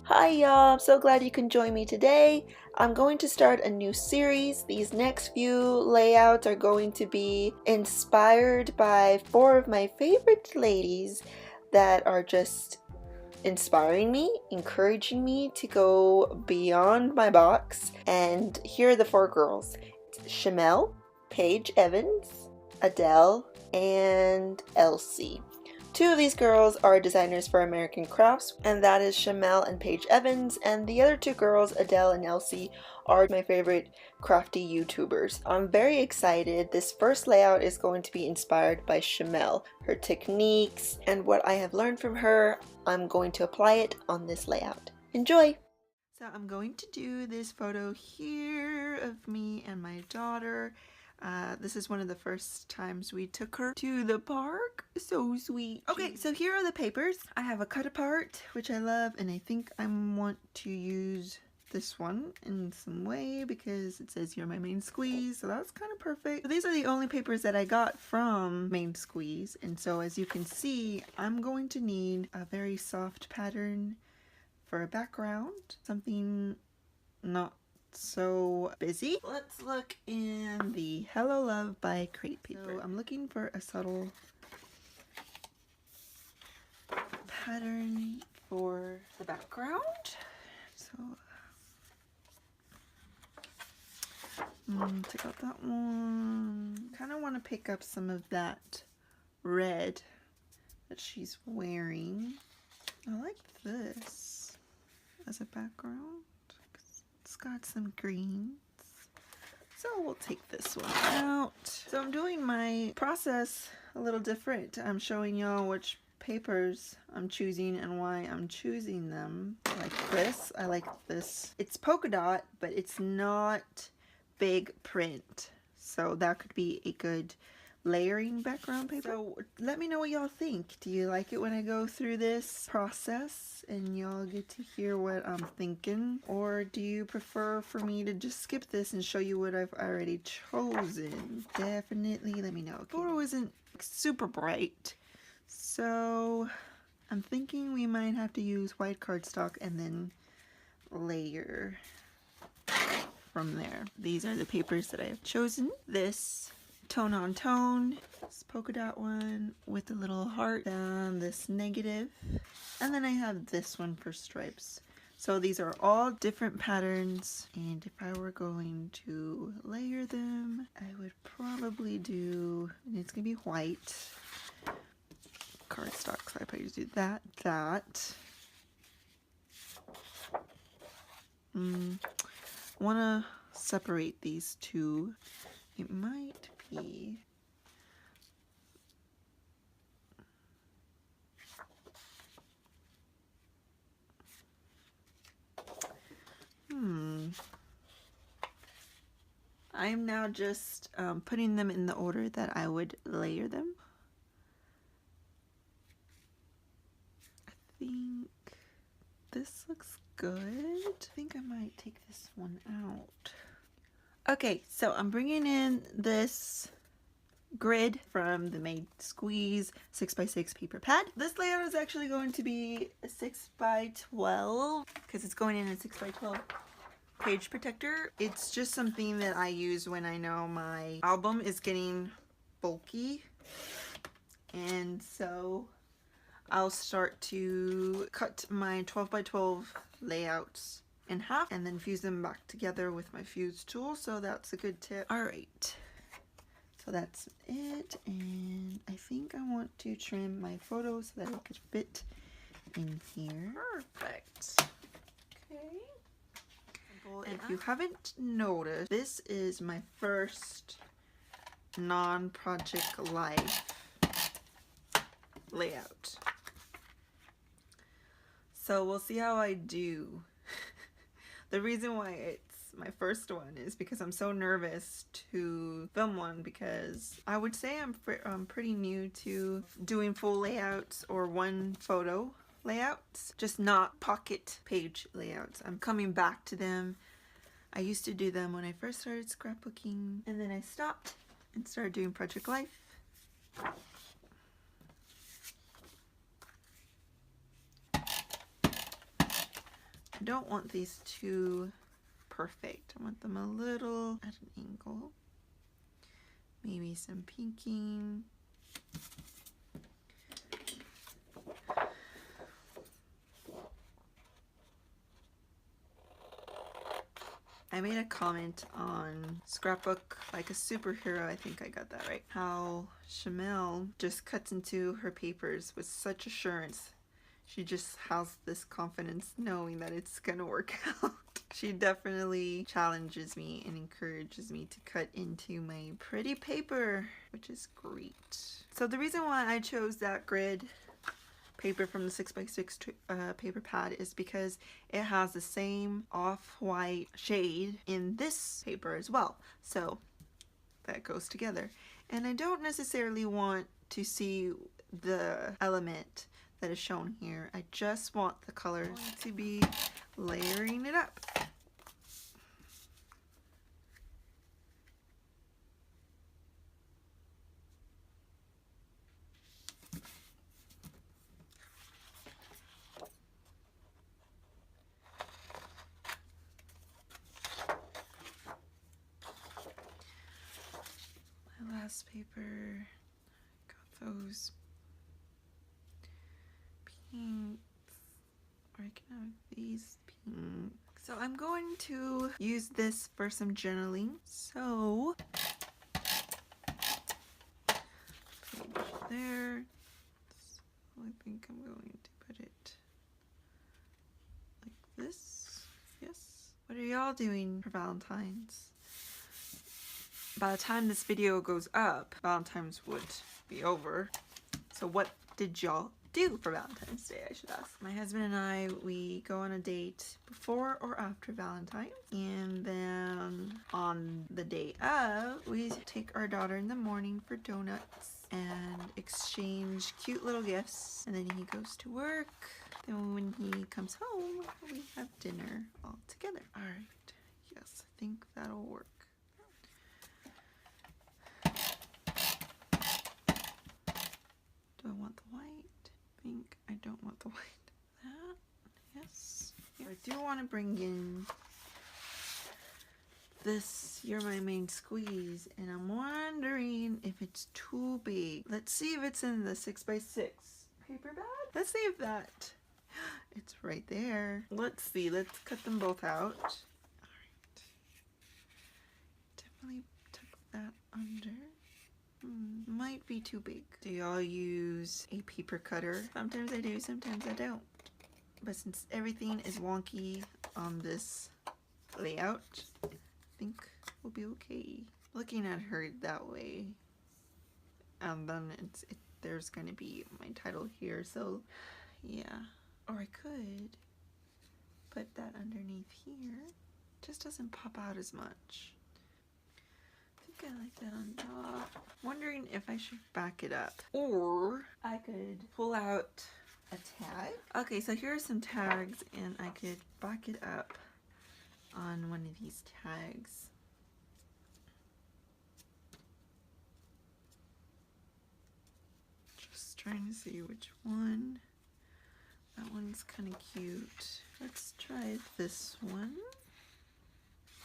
Hi y'all, I'm so glad you can join me today. I'm going to start a new series. These next few layouts are going to be inspired by four of my favorite ladies that are just inspiring me, encouraging me to go beyond my box. And here are the four girls. It's Shimelle, Paige Evans, Adele, and Elsie. Two of these girls are designers for American Crafts, and that is Shimelle and Paige Evans, and the other two girls, Adele and Elsie, are my favorite crafty YouTubers. I'm very excited. This first layout is going to be inspired by Shimelle. Her techniques and what I have learned from her, I'm going to apply it on this layout. Enjoy! So I'm going to do this photo here of me and my daughter. This is one of the first times we took her to the park. So sweet. Okay, so here are the papers. I have a cut apart, which I love, and I think I want to use this one in some way because it says you're my main squeeze, so that's kind of perfect. So these are the only papers that I got from Main Squeeze, and so as you can see, I'm going to need a very soft pattern for a background, something not so busy. Let's look in the Hello Love by Crate Paper. So I'm looking for a subtle pattern for the background. So take out that one. Kind of want to pick up some of that red that she's wearing. I like this as a background. It's got some greens. So we'll take this one out. So I'm doing my process a little different. I'm showing y'all which papers I'm choosing and why I'm choosing them. Like this. I like this. It's polka dot, but it's not big print. So that could be a good layering background paper. So let me know what y'all think. Do you like it when I go through this process and y'all get to hear what I'm thinking? Or do you prefer for me to just skip this and show you what I've already chosen? Definitely let me know. The photo isn't super bright, so I'm thinking we might have to use white cardstock and then layer from there. These are the papers that I have chosen. This tone on tone, this polka dot one with a little heart, and this negative, and then I have this one for stripes. So these are all different patterns, and if I were going to layer them, I would probably do, and it's gonna be white cardstock, so I probably just do that. Want to separate these two. It might be I'm now just putting them in the order that I would layer them. I think this looks good. I think I might take this one out. Okay, so I'm bringing in this grid from the Main Squeeze 6x6 paper pad. This layout is actually going to be a 6x12 because it's going in a 6x12 page protector. It's just something that I use when I know my album is getting bulky, and so I'll start to cut my 12x12 layouts in half and then fuse them back together with my fuse tool, so that's a good tip. Alright, so that's it, and I think I want to trim my photo so that it could fit in here. Perfect. Okay. And if you haven't noticed, this is my first non-Project Life layout. So we'll see how I do. The reason why it's my first one is because I'm so nervous to film one, because I would say I'm pretty new to doing full layouts or one photo layouts, just not pocket page layouts. I'm coming back to them. I used to do them when I first started scrapbooking, and then I stopped and started doing Project Life. don't want these too perfect. I want them a little at an angle. Maybe some pinking. I made a comment on Scrapbook like a superhero, I think I got that right, how Shimelle just cuts into her papers with such assurance. She just has this confidence knowing that it's gonna work out. She definitely challenges me and encourages me to cut into my pretty paper, which is great. So the reason why I chose that grid paper from the 6x6 paper pad is because it has the same off-white shade in this paper as well, so that goes together. And I don't necessarily want to see the element that is shown here. I just want the colors to be layering it up. Last paper, got those pinks, or I can have these pinks. So I'm going to use this for some journaling. So page there. So I think I'm going to put it like this. Yes. What are y'all doing for Valentine's? By the time this video goes up, Valentine's would be over. So what did y'all do for Valentine's Day, I should ask? My husband and I, we go on a date before or after Valentine's. And then on the day of, we take our daughter in the morning for donuts and exchange cute little gifts. And then he goes to work. Then when he comes home, we have dinner all together. All right, yes, I think that'll work. Do I want the white? Pink? I don't want the white. That? Yes. I do want to bring in this You're My Main Squeeze, and I'm wondering if it's too big. Let's see if it's in the 6x6 paper bag. Let's see if that... It's right there. Let's see. Let's cut them both out. Alright. Definitely tuck that under. Might be too big. Do y'all use a paper cutter? Sometimes I do, sometimes I don't. But since everything is wonky on this layout, I think we'll be okay. Looking at her that way, and then there's gonna be my title here, so yeah. Or I could put that underneath here. Just doesn't pop out as much. I like that on top. Wondering if I should back it up, or I could pull out a tag. Okay, so here are some tags, and I could back it up on one of these tags. Just trying to see which one. That one's kind of cute. Let's try this one.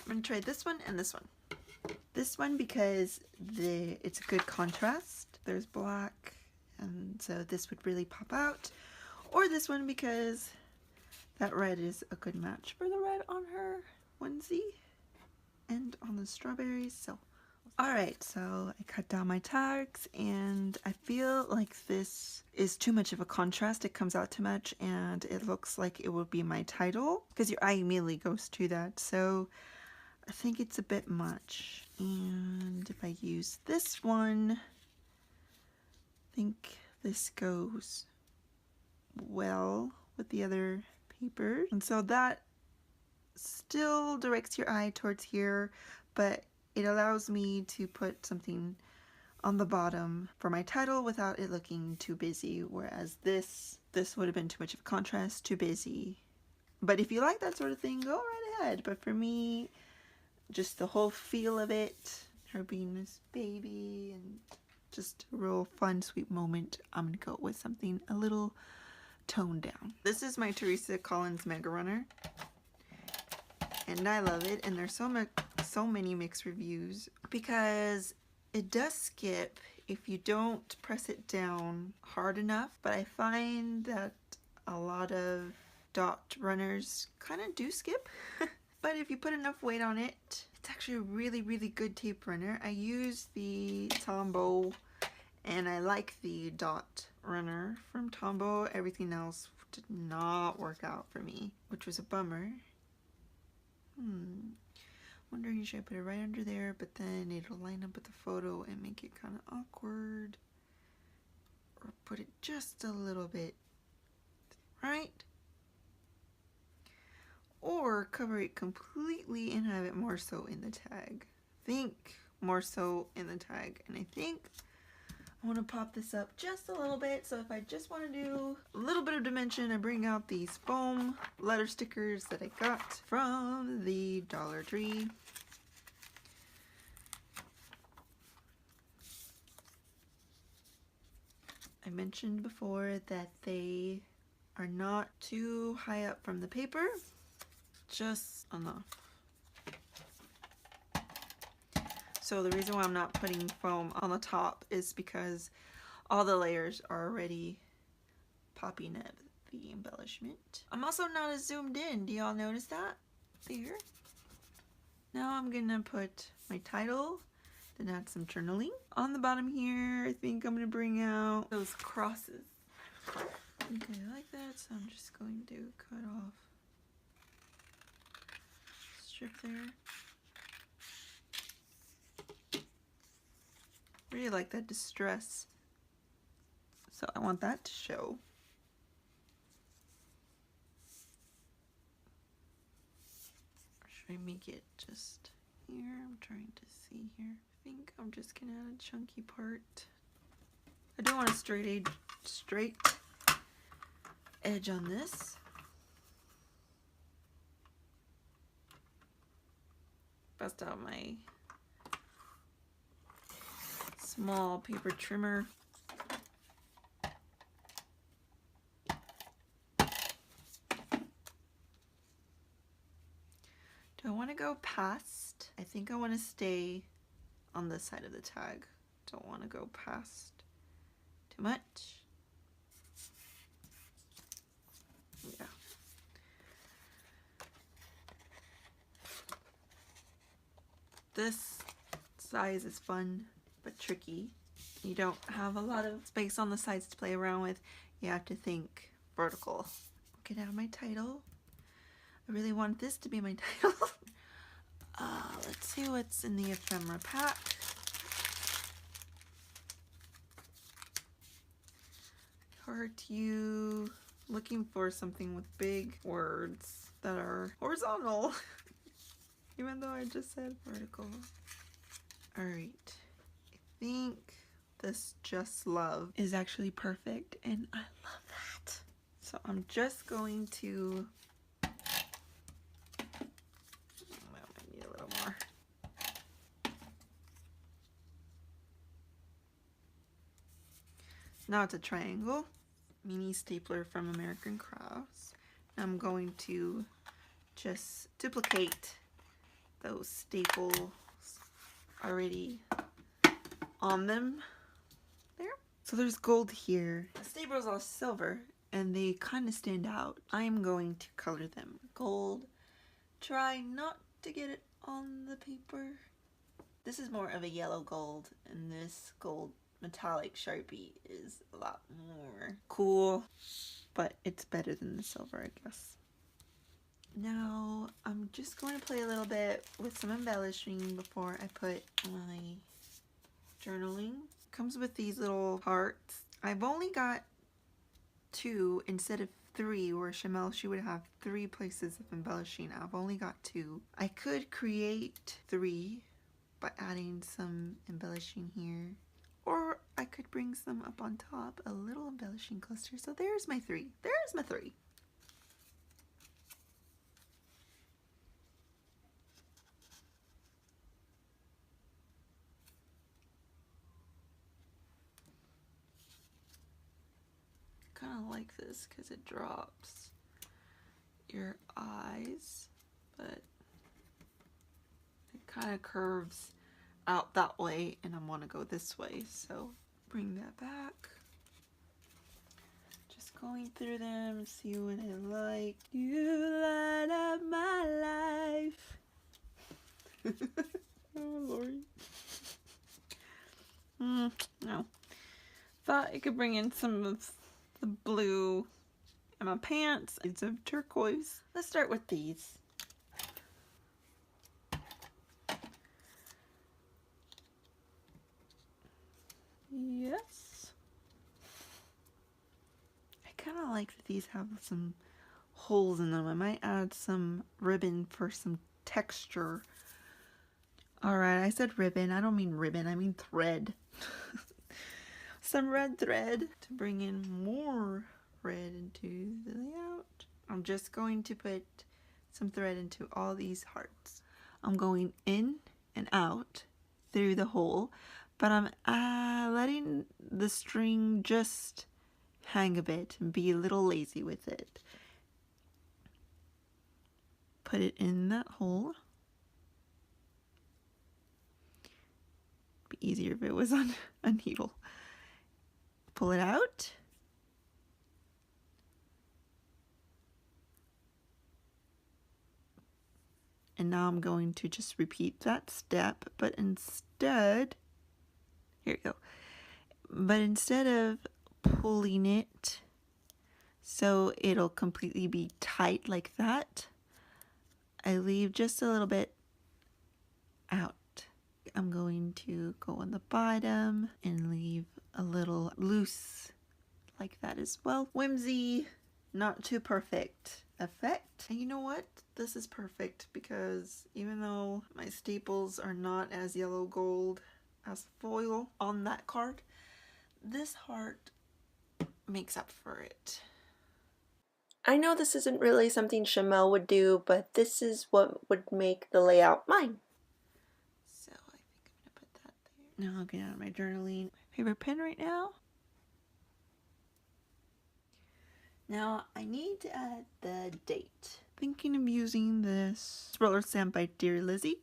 I'm gonna try this one and this one. This one because it's a good contrast. There's black, and so this would really pop out. Or this one because that red is a good match for the red on her onesie and on the strawberries. So, alright, so I cut down my tags, and I feel like this is too much of a contrast. It comes out too much, and it looks like it would be my title because your eye immediately goes to that. So I think it's a bit much, and if I use this one, I think this goes well with the other paper. And so that still directs your eye towards here, but it allows me to put something on the bottom for my title without it looking too busy, whereas this would have been too much of a contrast, too busy. But if you like that sort of thing, go right ahead. But for me, just the whole feel of it, her being this baby, and just a real fun, sweet moment, I'm gonna go with something a little toned down. This is my Teresa Collins Mega Runner. and I love it. And there's so many mixed reviews because it does skip if you don't press it down hard enough. But I find that a lot of dot runners kind of do skip. But if you put enough weight on it, it's actually a really, really good tape runner. I use the Tombow, and I like the dot runner from Tombow. Everything else did not work out for me, which was a bummer. Wondering, should I put it right under there, but then it'll line up with the photo and make it kind of awkward, or put it just a little bit right, or cover it completely and have it more so in the tag. Think more so in the tag, and I think I want to pop this up just a little bit. So if I just want to do a little bit of dimension, I bring out these foam letter stickers that I got from the Dollar Tree. I mentioned before that they are not too high up from the paper, just enough. So the reason why I'm not putting foam on the top is because all the layers are already popping at the embellishment. I'm also not as zoomed in. Do y'all notice that? There. Now I'm gonna put my title, then add some journaling. On the bottom here, I think I'm gonna bring out those crosses. Okay, I like that, so I'm just going to cut off strip there. Really like that distress, so I want that to show. Or should I make it just here? I'm trying to see here. I think I'm just gonna add a chunky part. I do want a straight edge on this. Bust out my small paper trimmer. Do I want to go past? I think I want to stay on this side of the tag. Don't want to go past too much. Yeah. This size is fun but tricky. You don't have a lot of space on the sides to play around with. You have to think vertical. Get out my title. I really want this to be my title. Let's see what's in the ephemera pack. Heart you. Looking for something with big words that are horizontal. Even though I just said vertical. Alright. I think this Just Love is actually perfect, and I love that. So I'm just going to, well, I need a little more. Now it's a triangle. Mini stapler from American Crafts. I'm going to just duplicate those staples already on them. There. So there's gold here. The staples are silver and they kind of stand out. I'm going to color them gold. Try not to get it on the paper. This is more of a yellow gold, and this gold metallic Sharpie is a lot more cool, but it's better than the silver, I guess. Now I'm just going to play a little bit with some embellishing before I put my journaling. It comes with these little hearts. I've only got 2 instead of 3, where Shimelle, she would have 3 places of embellishing. I've only got 2. I could create 3 by adding some embellishing here, or I could bring some up on top, a little embellishing cluster. So there's my 3. There's my 3. Kind of like this because it drops your eyes, but It kind of curves out that way and I want to go this way, so bring that back. Just going through them, see what I like. You light up my life. Oh Lord. No. Thought I could bring in some of the blue in my pants. It's of turquoise. Let's start with these. Yes. I kind of like that these have some holes in them. I might add some ribbon for some texture. Alright, I said ribbon. I don't mean ribbon, I mean thread. Some red thread to bring in more red into the layout. I'm just going to put some thread into all these hearts. I'm going in and out through the hole, but I'm letting the string just hang a bit and be a little lazy with it. Put it in that hole. Be easier if it was on a needle. Pull it out. And now I'm going to just repeat that step, but instead, here you go. But instead of pulling it so it'll completely be tight like that, I leave just a little bit out. I'm going to go on the bottom and leave a little loose like that as well. Whimsy, not too perfect effect. And you know what? This is perfect because even though my staples are not as yellow gold as foil on that card, this heart makes up for it. I know this isn't really something Shimelle would do, but this is what would make the layout mine. So I think I'm gonna put that there. Now I'll get out my journaling. My favorite pen right now. Now I need to add the date. Thinking of using this roller stamp by Dear Lizzie.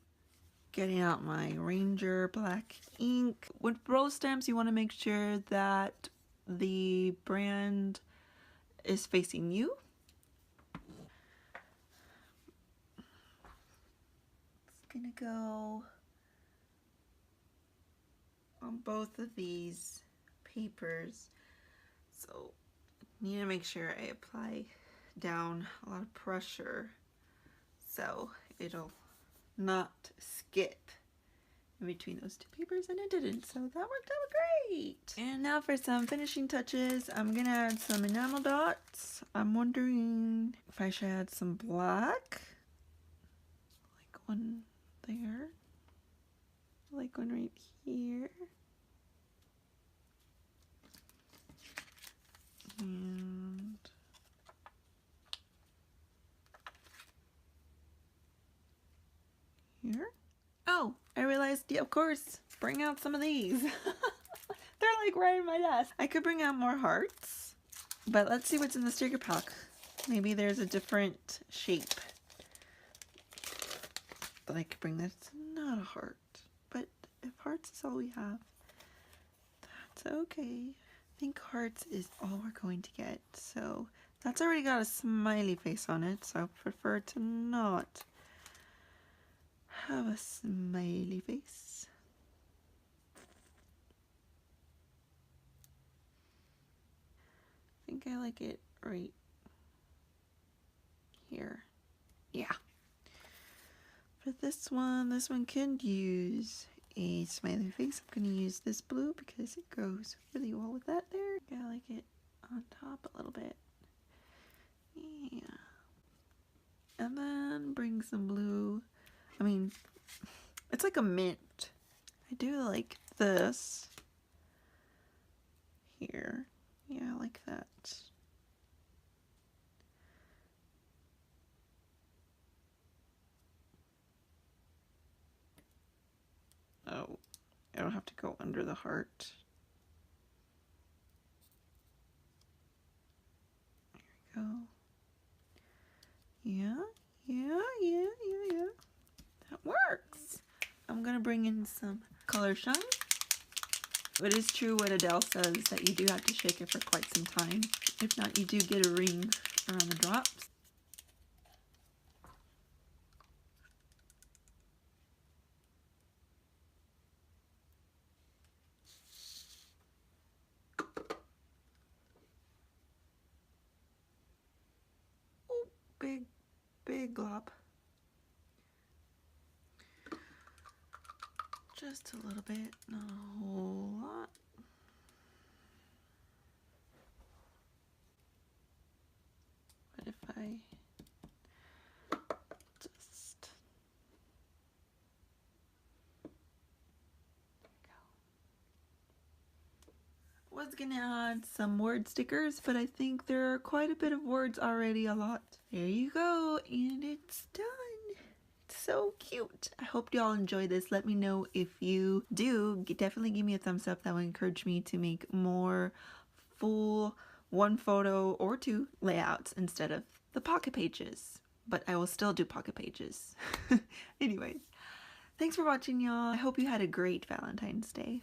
Getting out my Ranger black ink. With roller stamps, you want to make sure that the brand is facing you. It's gonna go on both of these papers, so need to make sure I apply down a lot of pressure so it'll not skip in between those two papers, and it didn't, so that worked out great. And now for some finishing touches, I'm gonna add some enamel dots. I'm wondering if I should add some black, like one there, like one right here, and here. Oh, I realized, yeah, of course, bring out some of these. They're like right in my desk. I could bring out more hearts, but let's see what's in the sticker pack. Maybe there's a different shape that I could bring that's not a heart. But if hearts is all we have, that's okay. I think hearts is all we're going to get. So that's already got a smiley face on it, so I prefer to not have a smiley face. I think I like it right here. Yeah. For this one can use a smiley face. I'm going to use this blue because it goes really well with that there. I like it on top a little bit. Yeah. And then bring some blue. I mean, it's like a mint. I do like this here. Yeah, I like that. Oh, I don't have to go under the heart. There we go. Yeah. That works. I'm gonna bring in some color shine. It is true what Adele says, that you do have to shake it for quite some time. If not, you do get a ring around the drops. Oh, big glob. Just a little bit, not a whole lot. But if I just... Was gonna add some word stickers, but I think there are quite a bit of words already, a lot. There you go, and it's done. It's so cute. I hope y'all enjoy this. Let me know if you do. Definitely give me a thumbs up. That would encourage me to make more full one photo or two layouts instead of the pocket pages. But I will still do pocket pages. Anyways, thanks for watching, y'all. I hope you had a great Valentine's Day.